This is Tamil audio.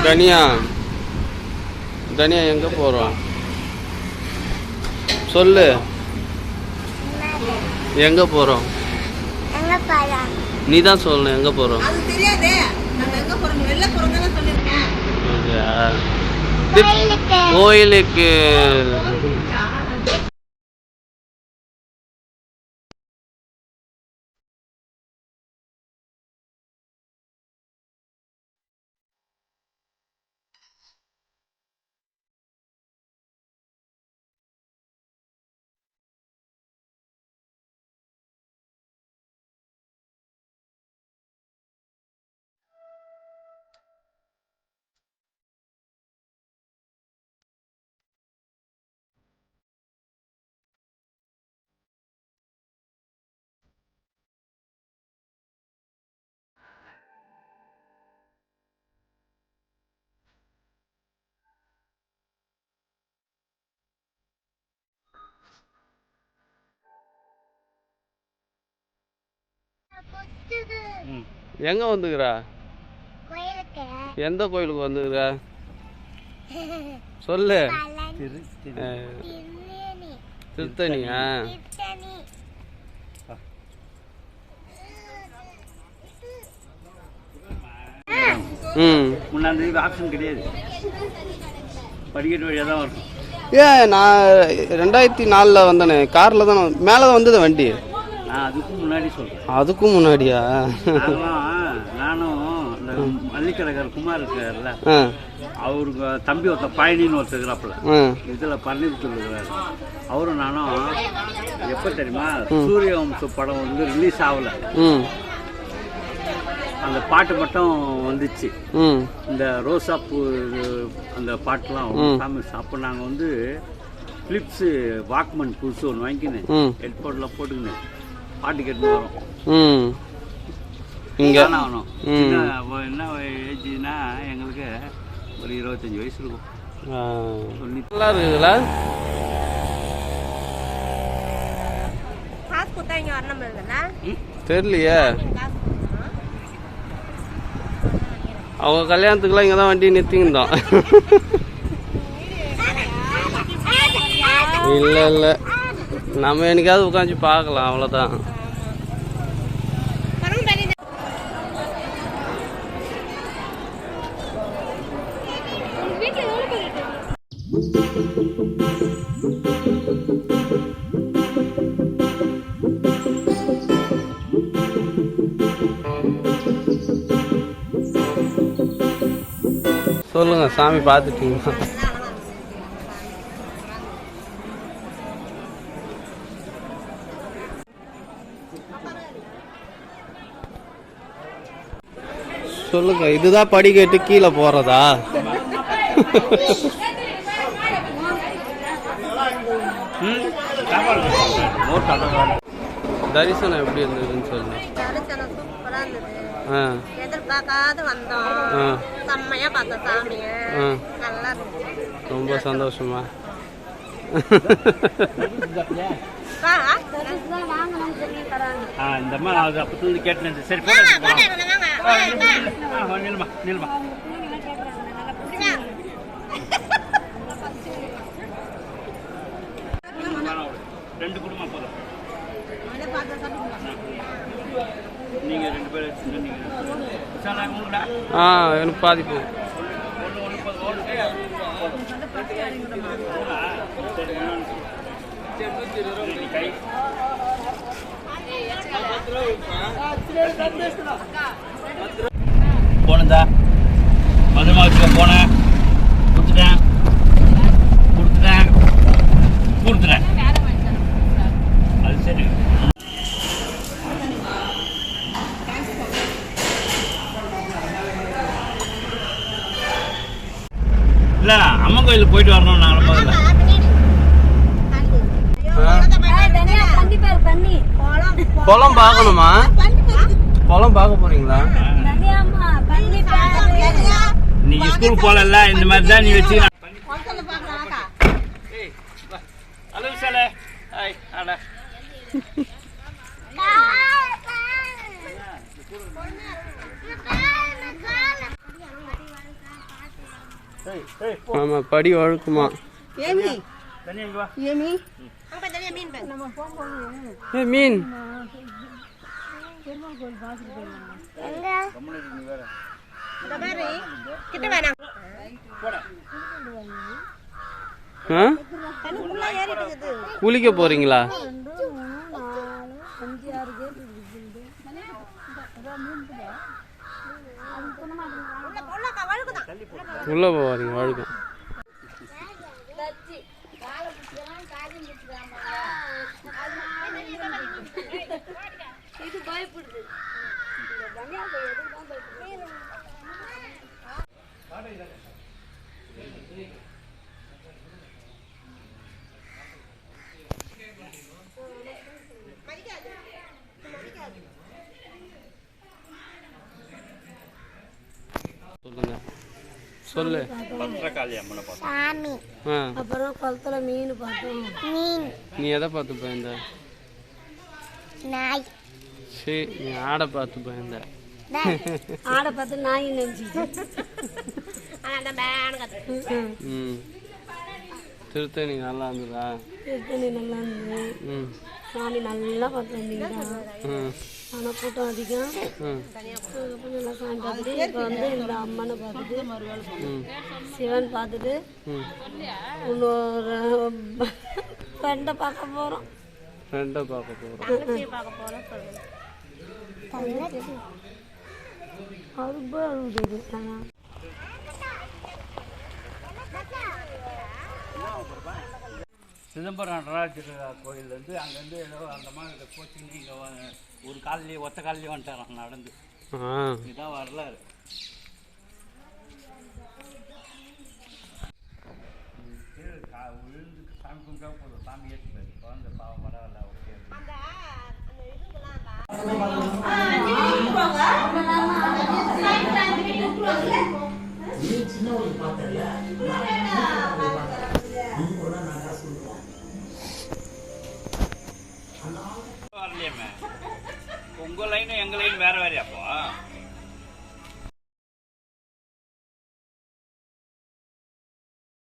தனியா தனியா எங்கே போகிறோம் சொல்லு. எங்கே போகிறோம்? நீ தான் சொல்லணும் எங்கே போகிறோம். கோயிலுக்கு. எங்க வந்துக்கிறா? எந்த கோயிலுக்கு வந்துக்கிறா சொல்லு. திருத்தணியா? முன்னாடி ஆப்ஷன் கிடையாது, படிக்கட்டு வழியாக தான் வரும். நான் 2004 வந்தேனே, காரில் தான் மேலே தான் வந்தது வண்டி. நான் அதுக்கும் முன்னாடி சொல்கிறேன். அதுக்கும் முன்னாடியா? நானும் இந்த மல்லிக்கடைக்கார் குமார் இருக்காருல்ல, அவருக்கு தம்பி ஒருத்தர் பழனின்னு ஒருத்தர் இருக்கிறாப்புல, இதில் பழனிபுத்தூர் இருக்கிறாரு. அவரும் நானும் எப்போ தெரியுமா, சூரிய வம்ச படம் வந்து ரிலீஸ் ஆகலை, அந்த பாட்டு மட்டும் வந்துச்சு, இந்த ரோசாப்பூ அந்த பாட்டுலாம் ஃபேமஸ். அப்போ நாங்கள் வந்து ஃபிலிப்ஸு வாக்மன் புதுசு ஒன்று வாங்கிக்கினேன், ஹெட்ஃபோன்லாம் போட்டுக்கினேன், பாட்டு கேட்டு வரோம். இங்கே ஆகணும் என்ன ஏஜ்னா எங்களுக்கு ஒரு 25 வயசு இருக்கும். நல்லா இருக்குதுல்ல? தெரியலையே, அவங்க கல்யாணத்துக்குலாம் இங்கே தான் வண்டி நிறுத்திக்கிட்டோம். இல்லை இல்லை, நம்ம என்னைக்காவது உட்காந்து பார்க்கலாம், அவ்வளோதான். சொல்லுங்க, சாமி பார்த்துட்டீங்களா? சொல்லுங்க, இதுதான் படிக்கட்டு கீழே போறதா? தரிசனம் எப்படி இருந்ததுன்னு சொல்லுங்க. எதிர்பார்க்காத வந்தோம், செம்மையா பார்த்த சாமிய, நல்லா ரொம்ப சந்தோஷமா. இந்த அம்மா அப்பத்துல கேட்டேன். சரி நில்மா நில்மா. ரெண்டு குடும்பம் போதும், நீங்க 2 பேர் எனக்கு பாதிப்பு. போனதா மதுமாவுக்கு போனேன், கொடுத்துட்டேன் அது சரி. இல்லை அம்மன் கோயிலுக்கு போயிட்டு வரணும். நாங்கள் முதல்ல குளம் பார்க்கணுமா? குளம் பார்க்க போறீங்களா? நீங்க ஸ்கூல் போகல, இந்த மாதிரி தான் நீ வச்சு. ஹலோ சார், ஹாய் ஆடா. ஆமாம் படி வழுக்குமா. ஏமி தண்ணி எங்க வா. ஏமி அங்க தனியா மீன் பாரு. நம்ம ஏ மீன் எங்க இந்த பாரு கிட்ட வேணாம். ஆ தண்ணிக்குள்ள ஏறிட்டு இருக்குது. குளிக்க போகிறீங்களா? உள்ளே போவாதீங்க வழுக்கும். இது பயப்படுது. சொல்லுங்க சொல்லு. பத்திரகாளி அம்மனை பார்த்தோம். சாமி ஆ அப்புறம் குளத்துல மீன் பார்த்தோம். மீன் நீ எதை பார்த்து பயந்த? நாய். சரி நீ ஆடை பார்த்து பயந்த. ஆடை பார்த்து நாய் நினைச்சு. ம் திருத்தணி நல்லா இருந்ததா? திருத்தணி நல்லா இருந்தது. ம் சாமி நல்லா பார்த்து வந்தீங்க. ம் ஆனால் கூட்டம் அதிகம். ம் அதுக்கப்புறம் நல்லா சாமி பார்த்துட்டு இப்போ வந்து இந்த அம்மனை பார்த்துட்டு ம் சிவன் பார்த்துட்டு ம் இன்னொரு ஃப்ரெண்டை பார்க்க போகிறோம். ஃப்ரெண்டை பார்க்க போகிறோம். பார்க்க போகிறோம். ரொம்ப அழுகுது. சிதம்பரம் நடராஜர் கோயிலேருந்து அங்கேருந்து ஏதோ அந்த மாதிரி கோச்சிங் இங்கே ஒரு காலிலேயே ஒத்த காலிலேயே வந்துட்டாரான் நடந்து. ஆ இதுதான் வரலாறு. கீழே விழுந்து சாமி கும்பிட்டா போதும், சாமி ஏற்றி